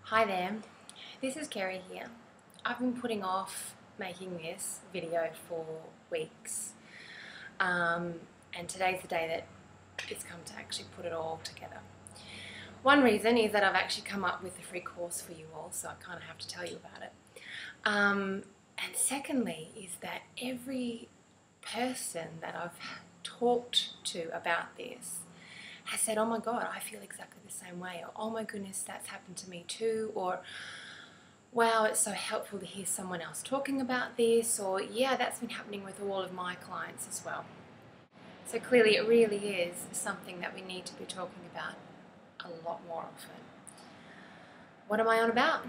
Hi there, this is Kerry here. I've been putting off making this video for weeks, and today's the day that it's come to actually put it all together. One reason is that I've actually come up with a free course for you all, so I kind of have to tell you about it. And secondly is that every person that I've talked to about this has said, oh my God, I feel exactly the same way, or oh my goodness, that's happened to me too, or wow, it's so helpful to hear someone else talking about this, or yeah, that's been happening with all of my clients as well. So clearly it really is something that we need to be talking about a lot more often. What am I on about?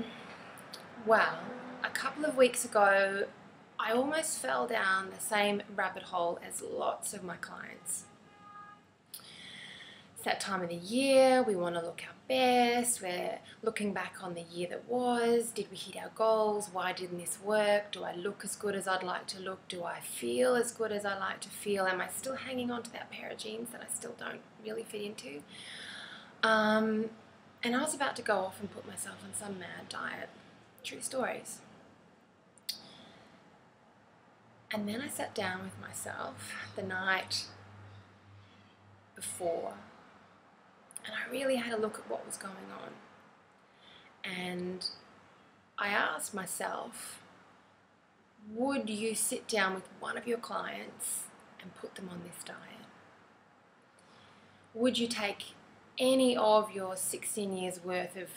Well, a couple of weeks ago, I almost fell down the same rabbit hole as lots of my clients. It's that time of the year, we want to look our best, we're looking back on the year that was, did we hit our goals, why didn't this work, do I look as good as I'd like to look, do I feel as good as I like to feel, am I still hanging on to that pair of jeans that I still don't really fit into? And I was about to go off and put myself on some mad diet. True stories. And then I sat down with myself the night before, and I really had a look at what was going on. And I asked myself, would you sit down with one of your clients and put them on this diet? Would you take any of your 16 years worth of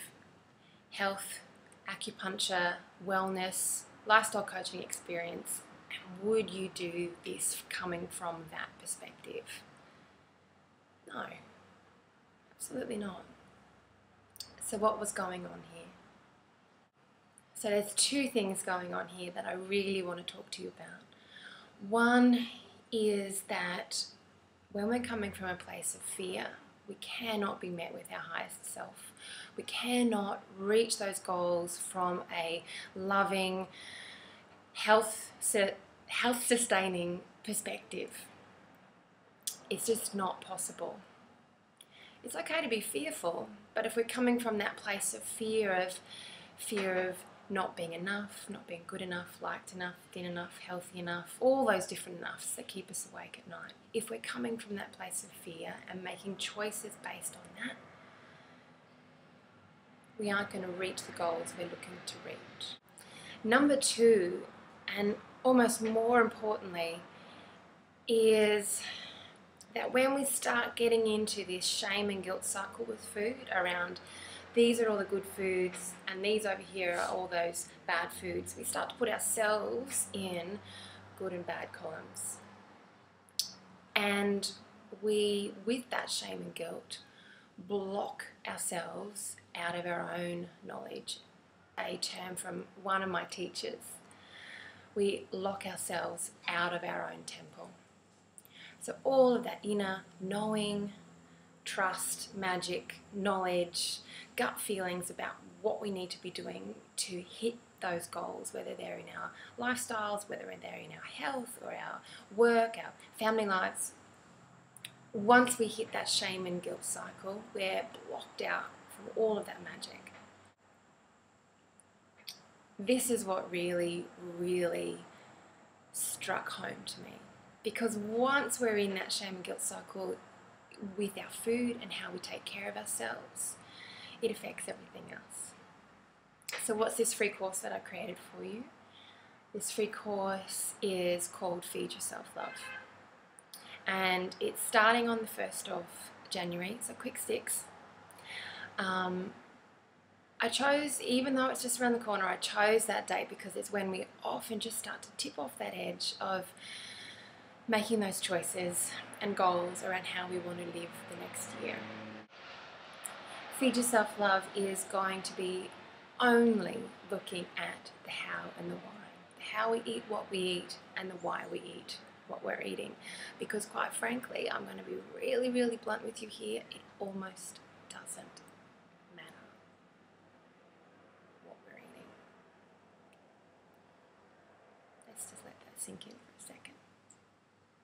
health, acupuncture, wellness, lifestyle coaching experience, and would you do this coming from that perspective? No. Absolutely not. So what was going on here? So there's two things going on here that I really want to talk to you about. One is that when we're coming from a place of fear, we cannot be met with our highest self. We cannot reach those goals from a loving, health-sustaining perspective. It's just not possible. It's okay to be fearful, but if we're coming from that place of fear of not being enough, not being good enough, liked enough, thin enough, healthy enough, all those different enoughs that keep us awake at night, if we're coming from that place of fear and making choices based on that, we aren't going to reach the goals we're looking to reach. Number two, and almost more importantly, is that when we start getting into this shame and guilt cycle with food around these are all the good foods and these over here are all those bad foods, we start to put ourselves in good and bad columns. And we, with that shame and guilt, block ourselves out of our own knowledge. A term from one of my teachers. We lock ourselves out of our own temple. So all of that inner knowing, trust, magic, knowledge, gut feelings about what we need to be doing to hit those goals, whether they're in our lifestyles, whether they're in our health or our work, our family lives. Once we hit that shame and guilt cycle, we're blocked out from all of that magic. This is what really, really struck home to me. Because once we're in that shame and guilt cycle with our food and how we take care of ourselves, it affects everything else. So what's this free course that I created for you? This free course is called Feed Yourself Love. And it's starting on the 1st of January, so quick sticks. I chose, even though it's just around the corner, I chose that date because it's when we often just start to tip off that edge of making those choices and goals around how we want to live the next year. Feed Yourself Love is going to be only looking at the how and the why. The how we eat what we eat and the why we eat what we're eating. Because quite frankly, I'm going to be really, really blunt with you here, it almost doesn't matter what we're eating. Let's just let that sink in for a second.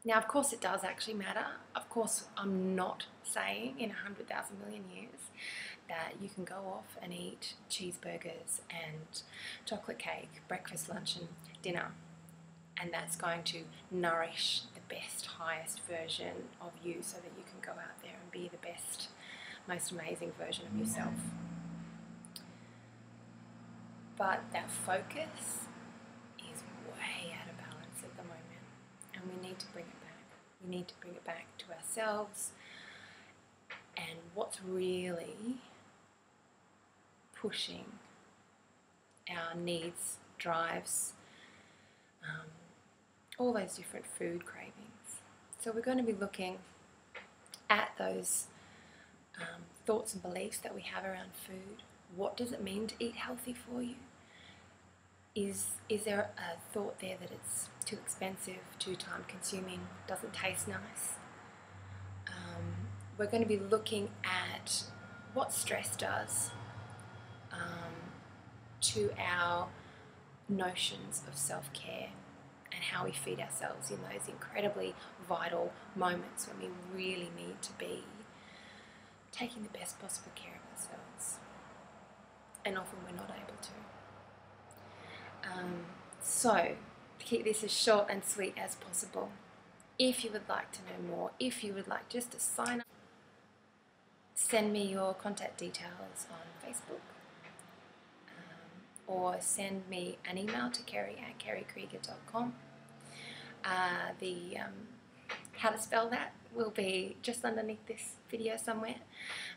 Now, of course, it does actually matter. Of course, I'm not saying in 100,000 million years that you can go off and eat cheeseburgers and chocolate cake, breakfast, lunch, and dinner, and that's going to nourish the best, highest version of you so that you can go out there and be the best, most amazing version of yourself. But that focus is way out of balance at the moment, and we need to bring it back. We need to bring it back to ourselves and what's really pushing our needs, drives, all those different food cravings. So we're going to be looking at those thoughts and beliefs that we have around food. What does it mean to eat healthy for you? Is there a thought there that it's too expensive, too time consuming, doesn't taste nice? We're going to be looking at what stress does to our notions of self-care and how we feed ourselves in those incredibly vital moments when we really need to be taking the best possible care of ourselves, and often we're not able to. So, to keep this as short and sweet as possible, if you would like to know more, if you would like just to sign up, send me your contact details on Facebook, or send me an email to kerry@kerrykrieger.com. How to spell that will be just underneath this video somewhere.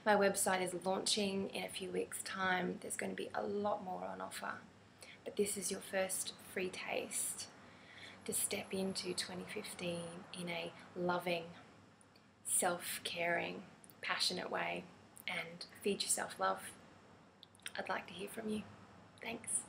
My website is launching in a few weeks' time. There's going to be a lot more on offer, but this is your first free taste to step into 2015 in a loving, self-caring, passionate way, and feed yourself love. I'd like to hear from you. Thanks.